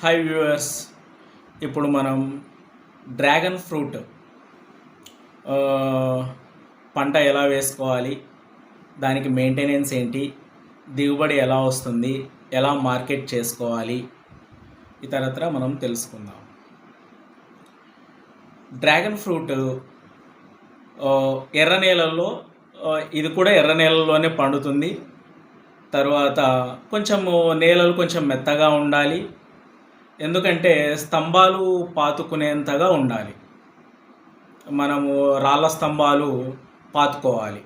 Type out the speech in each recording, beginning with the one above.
Hi viewers. ఇప్పుడు మనం dragon fruit పంట ఎలా వేసుకోవాలి, దానికి మెయింటెనెన్స్ ఏంటి, దిగుబడి ఎలా వస్తుంది, ఎలా మార్కెట్ చేసుకోవాలి, ఇతరత్ర మనం తెలుసుకుందాం. డ్రాగన్ ఫ్రూట్ ఎర్ర నేలల్లో, ఇది కూడా ఎర్ర నేలల్లోనే పండుతుంది. తర్వాత నేలలు కొంచెం మెత్తగా ఉండాలి, ఎందుకంటే స్తంభాలు పాతుకునేంతగా ఉండాలి. మనము రాళ్ళ స్తంభాలు పాతుకోవాలి.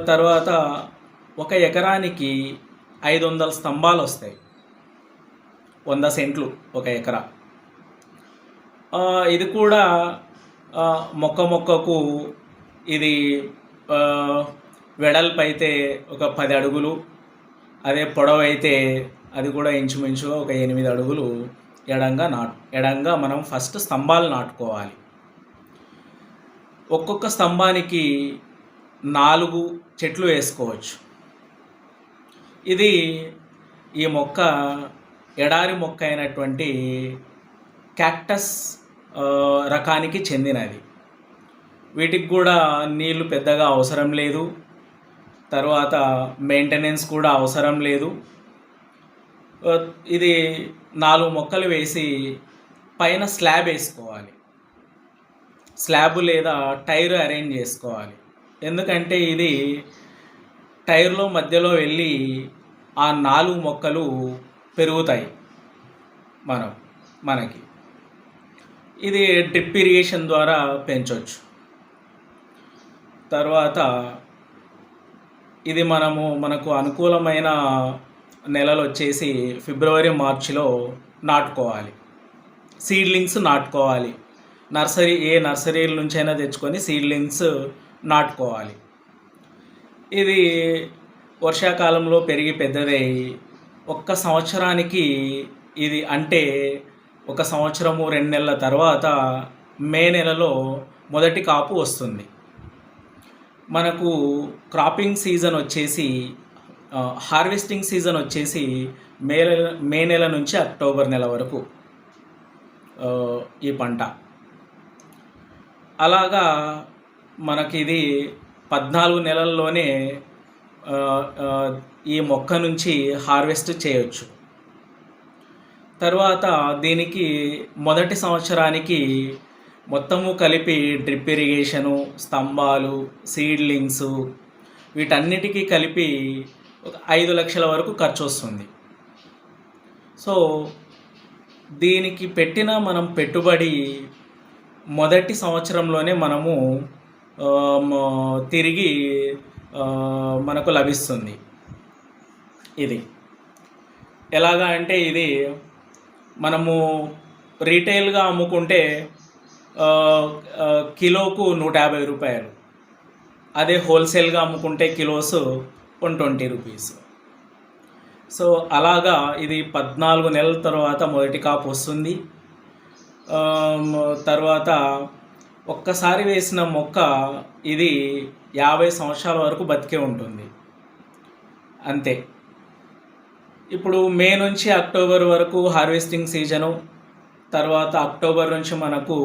తర్వాత ఒక ఎకరానికి 500 స్తంభాలు వస్తాయి. 100 సెంట్లు ఒక ఎకరా. ఇది కూడా మొక్కకు ఇది వెడల్పు అయితే ఒక 10 అడుగులు, అదే పొడవు అయితే అది కూడా ఇంచుమించుగా ఒక 8 అడుగులు ఎడంగా మనం ఫస్ట్ స్తంభాలు నాటుకోవాలి. ఒక్కొక్క స్తంభానికి 4 చెట్లు వేసుకోవచ్చు. ఇది ఈ మొక్క ఎడారి మొక్క అయినటువంటి క్యాక్టస్ రకానికి చెందినది. వీటికి కూడా నీళ్లు పెద్దగా అవసరం లేదు, తర్వాత మెయింటెనెన్స్ కూడా అవసరం లేదు. ఇది 4 మొక్కలు వేసి పైన స్లాబ్ వేసుకోవాలి. స్లాబ్ లేదా టైర్ అరేంజ్ చేసుకోవాలి, ఎందుకంటే ఇది టైర్లో మధ్యలో వెళ్ళి ఆ 4 మొక్కలు పెరుగుతాయి. మనకి ఇది డ్రిప్ ఇరిగేషన్ ద్వారా పెంచవచ్చు. తర్వాత ఇది మనకు అనుకూలమైన నెలలు వచ్చేసి ఫిబ్రవరి మార్చిలో నాటుకోవాలి. సీడ్లింగ్స్ నాటుకోవాలి. ఏ నర్సరీల నుంచైనా తెచ్చుకొని సీడ్లింగ్స్ నాటుకోవాలి. ఇది వర్షాకాలంలో పెరిగి పెద్దదై ఒక్క సంవత్సరానికి, ఇది అంటే 1 సంవత్సరము 2 నెలల తర్వాత మే నెలలో మొదటి కాపు వస్తుంది. మనకు క్రాపింగ్ సీజన్ వచ్చేసి, హార్వెస్టింగ్ సీజన్ వచ్చేసి మే నెల నుంచి అక్టోబర్ నెల వరకు ఈ పంట. అలాగా మనకి ఇది 14 నెలల్లోనే ఈ మొక్క నుంచి హార్వెస్ట్ చేయొచ్చు. తర్వాత దీనికి మొదటి సంవత్సరానికి మొత్తము కలిపి డ్రిప్ ఇరిగేషను, స్తంభాలు, సీడ్లింగ్స్ వీటన్నిటికీ కలిపి ఒక 5 లక్షల వరకు ఖర్చు వస్తుంది. సో దీనికి పెట్టిన మనం పెట్టుబడి మొదటి సంవత్సరంలోనే మనము తిరిగి మనకు లభిస్తుంది. ఇది ఎలాగా అంటే, ఇది మనము రీటైల్గా అమ్ముకుంటే కిలోకు 150 రూపాయలు, అదే హోల్సేల్గా అమ్ముకుంటే కిలోస్ 120 రూపీస్. సో అలాగా ఇది 14 నెలల తర్వాత మొదటి కాపు వస్తుంది. తర్వాత ఒక్కసారి వేసిన మొక్క ఇది 50 సంవత్సరాల వరకు బతికే ఉంటుంది అంతే. ఇప్పుడు మే నుంచి అక్టోబర్ వరకు హార్వెస్టింగ్ సీజను. తర్వాత అక్టోబర్ నుంచి మనకు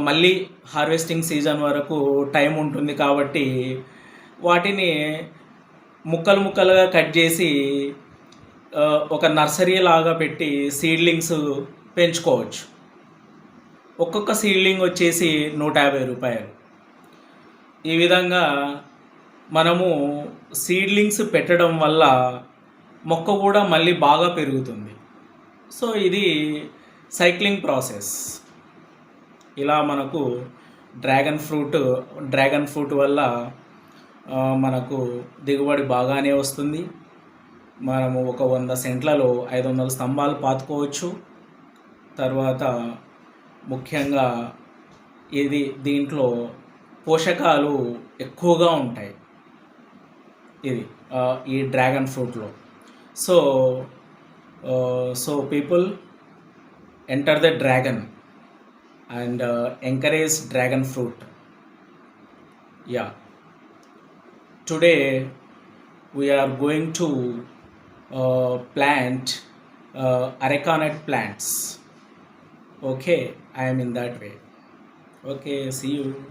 మళ్ళీ హార్వెస్టింగ్ సీజన్ వరకు టైం ఉంటుంది. కాబట్టి వాటిని ముక్కలుగా కట్ చేసి ఒక నర్సరీ లాగా పెట్టి సీడ్లింగ్స్ పెంచుకోవచ్చు. ఒక్కొక్క సీడ్లింగ్ వచ్చేసి 150 రూపాయలు. ఈ విధంగా మనము సీడ్లింగ్స్ పెట్టడం వల్ల మొక్క కూడా మళ్ళీ బాగా పెరుగుతుంది. సో ఇది సైక్లింగ్ ప్రాసెస్. ఇలా మనకు డ్రాగన్ ఫ్రూట్ వల్ల మనకు దిగుబడి బాగానే వస్తుంది. మనము ఒక 100 సెంట్లలో 500 స్తంభాలు పాతుకోవచ్చు. తర్వాత ముఖ్యంగా దీంట్లో పోషకాలు ఎక్కువగా ఉంటాయి ఈ డ్రాగన్ ఫ్రూట్లో. So people enter the dragon and encourage dragon fruit. Today we are going to plant areca nut plants. Okay, I am in that way. Okay, see you.